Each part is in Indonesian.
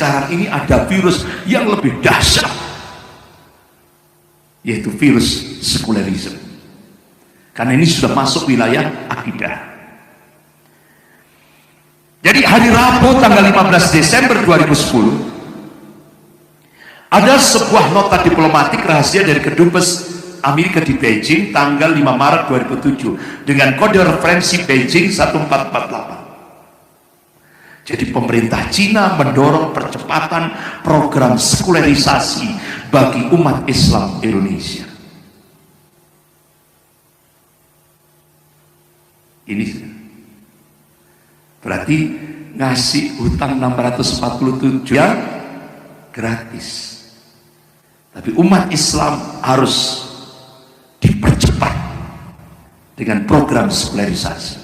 sekarang ini ada virus yang lebih dahsyat, yaitu virus sekularisme. Karena ini sudah masuk wilayah akidah. Jadi hari Rabu tanggal 15 Desember 2010 ada sebuah nota diplomatik rahasia dari Kedubes Amerika di Beijing tanggal 5 Maret 2007 dengan kode referensi Beijing 1448. Jadi pemerintah Cina mendorong percepatan program sekularisasi bagi umat Islam Indonesia. Ini berarti ngasih hutang 647 yang gratis. Tapi umat Islam harus dipercepat dengan program sekularisasi.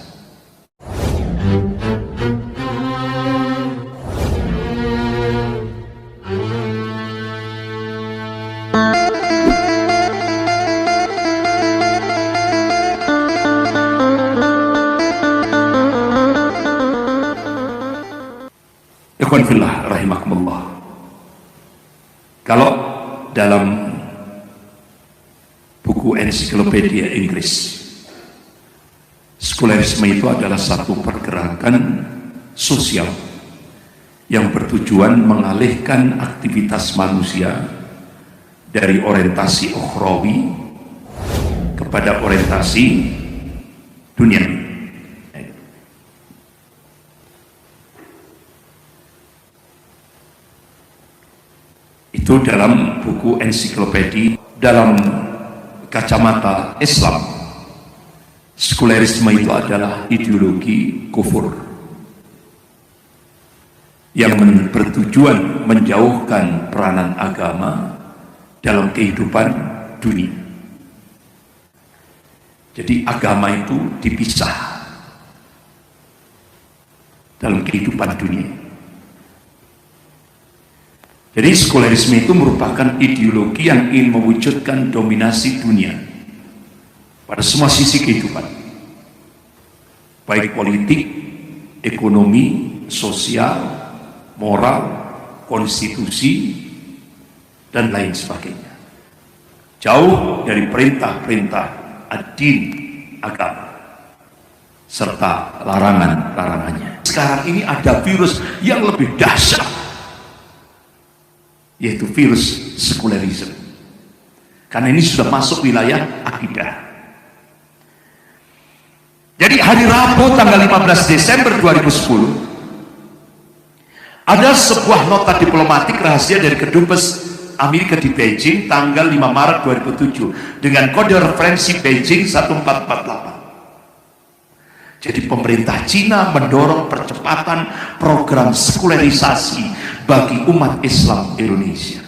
Ikhwan fillah rahimakumullah. Kalau dalam buku ensiklopedia Inggris, sekularisme itu adalah satu pergerakan sosial yang bertujuan mengalihkan aktivitas manusia dari orientasi ukhrawi kepada orientasi dunia. Itu dalam buku ensiklopedia. Dalam kacamata Islam, sekularisme itu adalah ideologi kufur yang bertujuan menjauhkan peranan agama dalam kehidupan dunia. Jadi agama itu dipisah dalam kehidupan dunia. Jadi sekularisme itu merupakan ideologi yang ingin mewujudkan dominasi dunia pada semua sisi kehidupan, baik politik, ekonomi, sosial, moral, konstitusi, dan lain sebagainya. Jauh dari perintah-perintah ad-din, agama, serta larangan-larangannya. Sekarang ini ada virus yang lebih dahsyat, yaitu virus sekularisme. Karena ini sudah masuk wilayah akidah. Jadi hari Rabu tanggal 15 Desember 2010 ada sebuah nota diplomatik rahasia dari Kedubes Amerika di Beijing tanggal 5 Maret 2007 dengan kode referensi Beijing 1448. Jadi pemerintah Cina mendorong percepatan program sekularisasi bagi umat Islam Indonesia.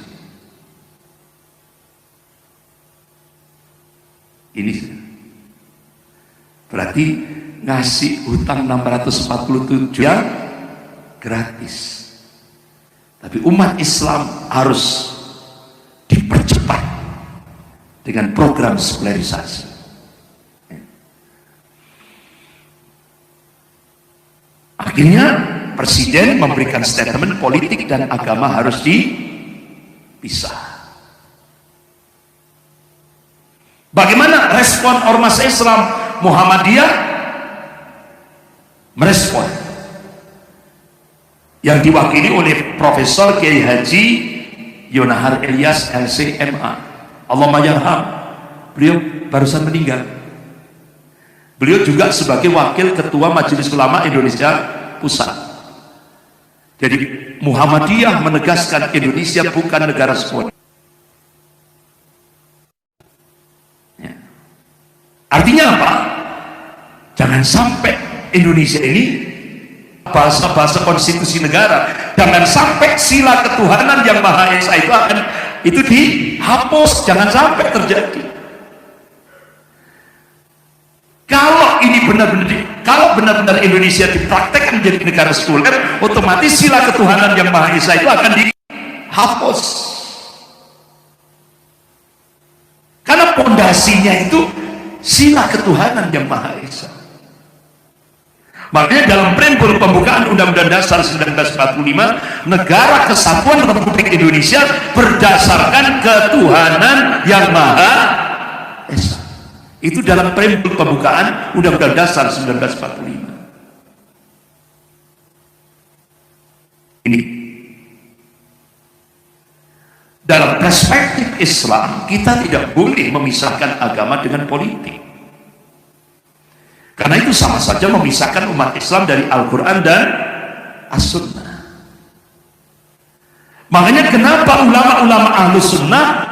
Ini berarti ngasih hutang 647 yang gratis. Tapi umat Islam harus dipercepat dengan program sekularisasi. Akhirnya Presiden memberikan statement politik dan agama harus dipisah. Bagaimana respon ormas Islam? Muhammadiyah merespon, yang diwakili oleh Profesor Kiai Haji Yonahar Ilyas LCMA, Allahumma yarham. Beliau barusan meninggal. Beliau juga sebagai wakil ketua Majelis Ulama Indonesia Pusat. Jadi Muhammadiyah menegaskan Indonesia bukan negara sekuler. Ya. Artinya apa? Jangan sampai Indonesia ini bahasa-bahasa konstitusi negara, jangan sampai sila ketuhanan yang Maha Esa itu dihapus, jangan sampai terjadi. Kalau benar-benar Indonesia dipraktekkan menjadi negara sekuler, otomatis sila ketuhanan yang Maha Esa itu akan dihapus. Karena pondasinya itu sila ketuhanan yang Maha Esa. Makanya dalam prinsip preambul pembukaan Undang-Undang Dasar 1945, negara kesatuan Republik Indonesia berdasarkan ketuhanan yang Maha Esa. Itu dalam preambul pembukaan Undang-Undang Dasar 1945. Ini dalam perspektif Islam, kita tidak boleh memisahkan agama dengan politik. Karena itu sama saja memisahkan umat Islam dari Al-Quran dan As-Sunnah. Makanya kenapa ulama-ulama Ahlus Sunnah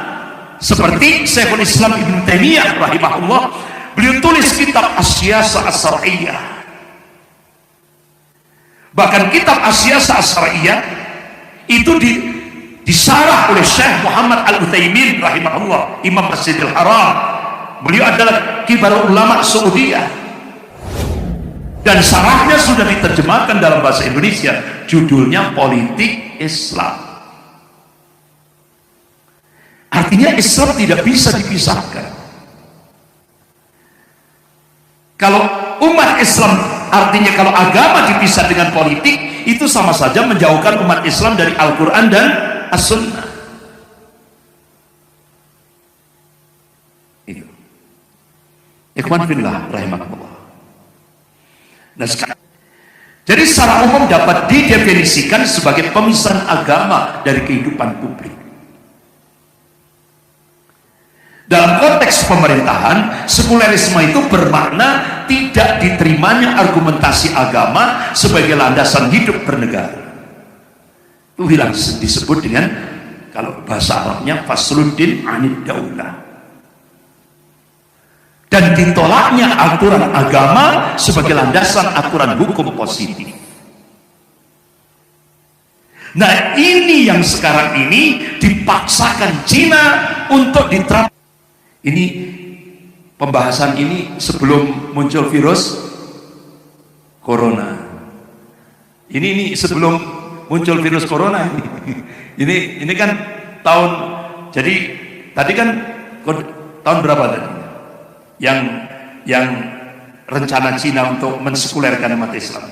seperti Syekhul Islam Ibn Taimiyah rahimahullah, beliau tulis kitab As-Siyasah As-Syar'iyyah. Bahkan kitab As-Siyasah As-Syar'iyyah itu disarah oleh Syekh Muhammad Al-Utsaimin rahimahullah, Imam Masjidil Haram. Beliau adalah kibar ulama Saudiyah. Dan sarahnya sudah diterjemahkan dalam bahasa Indonesia, judulnya Politik Islam. Artinya Islam tidak bisa dipisahkan. Kalau umat Islam, artinya kalau agama dipisah dengan politik, itu sama saja menjauhkan umat Islam dari Al-Quran dan As-Sunnah. Itu. Ikhwan fillah rahimakumullah. Nah, jadi secara umum dapat didefinisikan sebagai pemisahan agama dari kehidupan publik. Dalam konteks pemerintahan, sekulerisme itu bermakna tidak diterimanya argumentasi agama sebagai landasan hidup bernegara. Itu disebut dengan, kalau bahasa Arabnya, fasluddin anid daulah. Dan ditolaknya aturan agama sebagai landasan aturan hukum positif. Nah, ini yang sekarang ini dipaksakan Cina untuk diterapkan. Ini pembahasan ini sebelum muncul virus corona. Ini sebelum muncul virus corona ini. Ini kan tahun, jadi tadi kan tahun berapa tadi? Yang rencana Cina untuk mensekulerkan umat Islam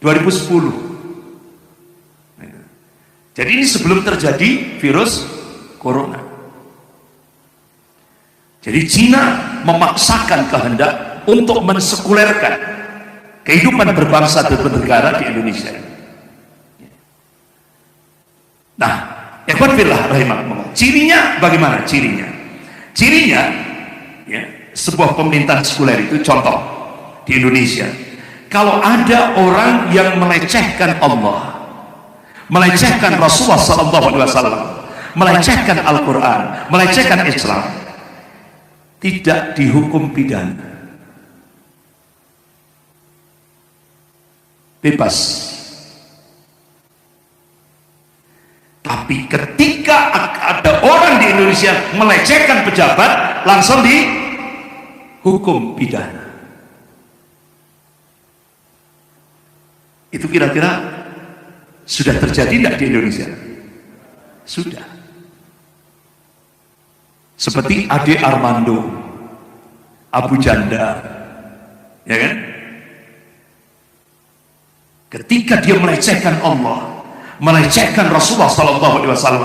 2010. Jadi ini sebelum terjadi virus corona. Jadi Cina memaksakan kehendak untuk mensekulerkan kehidupan berbangsa dan bernegara di Indonesia. Nah, ikhwan fillah rahimahumullah, cirinya bagaimana? Cirinya ya, sebuah pemerintahan sekuler itu, contoh di Indonesia, kalau ada orang yang melecehkan Allah, melecehkan Rasulullah SAW, melecehkan Al-Quran, melecehkan Islam, tidak dihukum pidana, bebas. Tapi ketika ada orang di Indonesia melecehkan pejabat, langsung dihukum pidana. Itu kira-kira sudah terjadi tidak di Indonesia? Sudah. Seperti Ade Armando, Abu Janda, ya kan? Ketika dia melecehkan Allah, melecehkan Rasulullah SAW,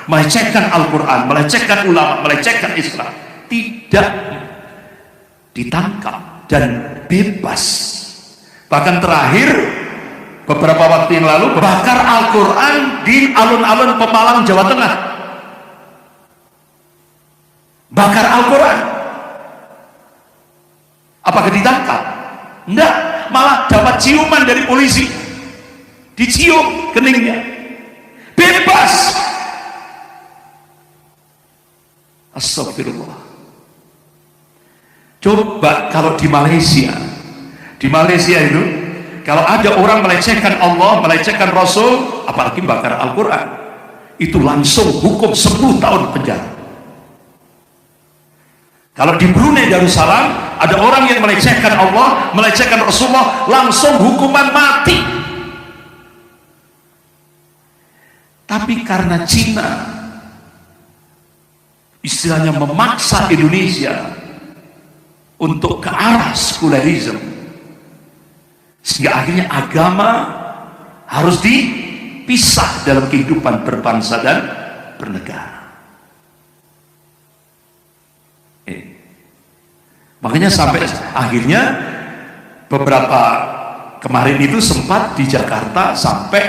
melecehkan Al-Quran, melecehkan ulama, melecehkan Islam, tidak ditangkap dan bebas. Bahkan terakhir beberapa waktu yang lalu bakar Al-Quran di alun-alun Pemalang, Jawa Tengah. Bakar Al-Quran. Apakah ditangkap? Enggak, malah dapat ciuman dari polisi, dicium keningnya, bebas. Astagfirullah. Coba kalau di Malaysia itu, kalau ada orang melecehkan Allah, melecehkan Rasul, apalagi bakar Al-Quran, itu langsung hukum 10 tahun penjara. Kalau di Brunei Darussalam ada orang yang melecehkan Allah, melecehkan Rasulullah, langsung hukuman mati. Tapi karena Cina istilahnya memaksa Indonesia untuk ke arah sekulerisme, Sehingga akhirnya agama harus dipisah dalam kehidupan berbangsa dan bernegara. Makanya sampai akhirnya beberapa kemarin itu sempat di Jakarta sampai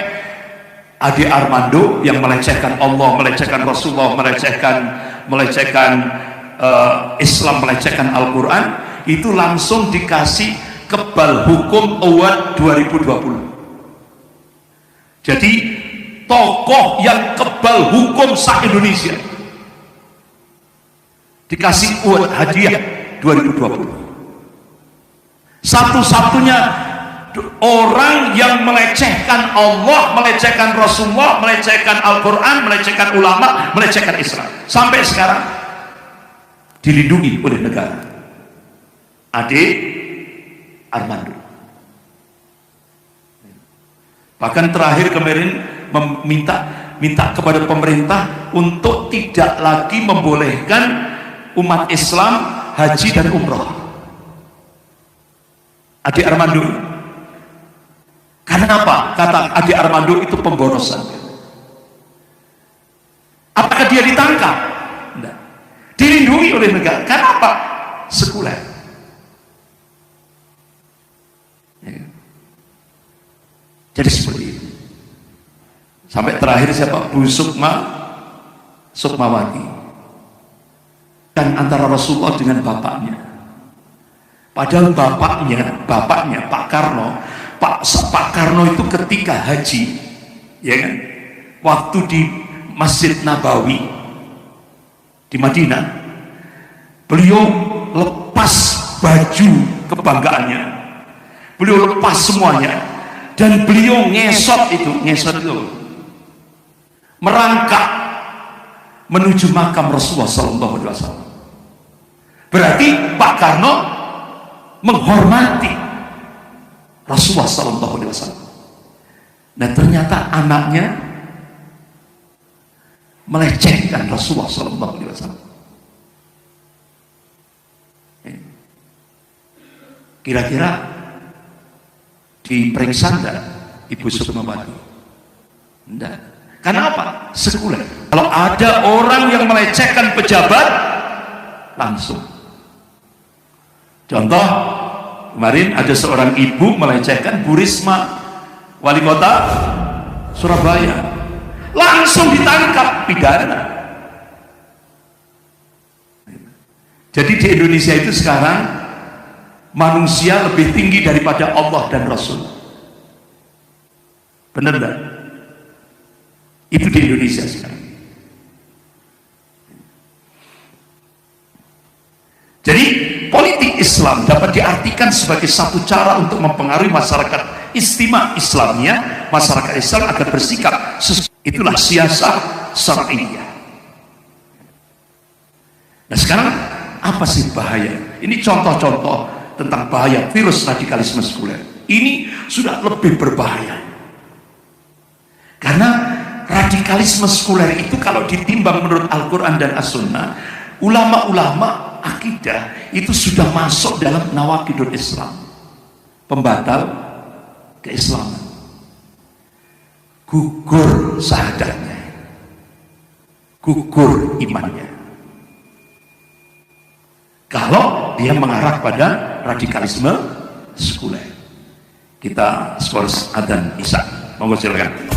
Ade Armando yang melecehkan Allah, melecehkan Rasulullah, melecehkan Islam, melecehkan Al-Quran, itu langsung dikasih Kebal Hukum Award 2020. Jadi tokoh yang kebal hukum se-Indonesia dikasih award hadiah 2020. Satu-satunya orang yang melecehkan Allah, melecehkan Rasulullah, melecehkan Al-Quran, melecehkan ulama, melecehkan Islam, sampai sekarang dilindungi oleh negara. Ade Armando. Bahkan terakhir kemarin minta kepada pemerintah untuk tidak lagi membolehkan umat Islam haji dan umroh. Ade Armando. Karena apa? Kata Ade Armando itu pemborosan. Apakah dia ditangkap? Tidak. Dilindungi oleh negara. Karena apa? Sekuler. Ya. Jadi seperti itu. Sampai terakhir siapa? Bu Sukmawati. Dan antara Rasulullah dengan bapaknya. Padahal bapaknya Pak Karno itu ketika haji, ya kan, waktu di Masjid Nabawi di Madinah, beliau lepas baju kebanggaannya, beliau lepas semuanya, dan beliau ngesot itu merangkak menuju makam Rasulullah SAW. Berarti Pak Karno menghormati Rasulullah SAW. Nah, ternyata anaknya melecehkan Rasulullah SAW. Kira-kira diperiksa enggak Ibu Sukmawati? Enggak. Karena apa? Sekuler. Kalau ada orang yang melecehkan pejabat, langsung. Contoh, kemarin ada seorang ibu melecehkan Bu Risma, wali kota Surabaya, langsung ditangkap, pidana. Jadi di Indonesia itu sekarang manusia lebih tinggi daripada Allah dan Rasul. Benar enggak? Itu di Indonesia sekarang. Jadi politik Islam dapat diartikan sebagai satu cara untuk mempengaruhi masyarakat istimewa Islamnya. Masyarakat Islam akan bersikap, itulah siasat syar'iyyah. Nah, sekarang apa sih bahaya? Ini contoh-contoh tentang bahaya virus radikalisme sekuler. Ini sudah lebih berbahaya. Karena radikalisme sekuler itu kalau ditimbang menurut Al-Quran dan As-Sunnah, ulama-ulama akidah itu sudah masuk dalam nawaqidul Islam, pembatal keislaman, gugur syahadatnya, gugur imannya, kalau dia mengarah pada radikalisme sekuler. Kita skors adzan isya, monggo silakan.